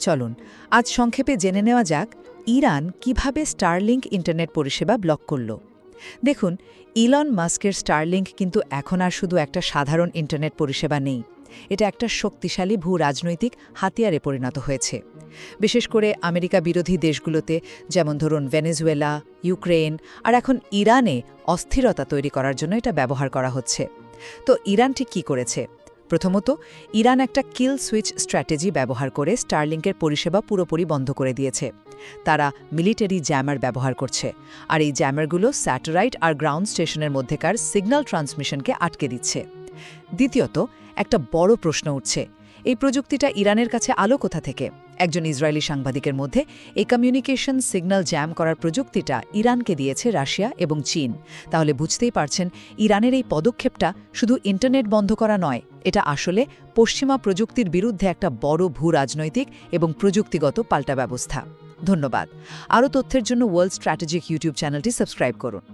চলুন আজ সংক্ষেপে জেনে নেওয়া যাক ইরান কিভাবে স্টারলিংক ইন্টারনেট পরিষেবা ব্লক করল। দেখুন, ইলন মাস্কের স্টারলিংক কিন্তু এখন আর শুধু একটা সাধারণ ইন্টারনেট পরিষেবা নেই, এটা একটা শক্তিশালী ভূ রাজনৈতিক হাতিয়ারে পরিণত হয়েছে। বিশেষ করে আমেরিকা বিরোধী দেশগুলোতে, যেমন ধরুন ভেনেজুয়েলা, ইউক্রেন আর এখন ইরানে অস্থিরতা তৈরি করার জন্য এটা ব্যবহার করা হচ্ছে। তো ইরান ঠিক কী করেছে? প্রথমত, ইরান একটা কিল সুইচ স্ট্র্যাটেজি ব্যবহার করে স্টারলিংকের পরিষেবা পুরোপুরি বন্ধ করে দিয়েছে। তারা মিলিটারি জ্যামার ব্যবহার করছে, আর এই জ্যামারগুলো স্যাটেলাইট আর গ্রাউন্ড স্টেশনের মধ্যেকার সিগন্যাল ট্রান্সমিশনকে আটকে দিচ্ছে। দ্বিতীয়ত, একটা বড় প্রশ্ন উঠছে, এই প্রযুক্তিটা ইরানের কাছে আলো কোথা থেকে? একজন ইসরায়েলি সাংবাদিকের মধ্যে এই কমিউনিকেশন সিগন্যাল জ্যাম করার প্রযুক্তিটা ইরানকে দিয়েছে রাশিয়া এবং চীন। তাহলে বুঝতেই পারছেন, ইরানের এই পদক্ষেপটা শুধু ইন্টারনেট বন্ধ করা নয়, এটা আসলে পশ্চিমা প্রযুক্তির বিরুদ্ধে একটা বড় ভূ রাজনৈতিক এবং প্রযুক্তিগত পাল্টা ব্যবস্থা। ধন্যবাদ। আরও তথ্যের জন্য ওয়ার্ল্ড স্ট্র্যাটেজিক ইউটিউব চ্যানেলটি সাবস্ক্রাইব করুন।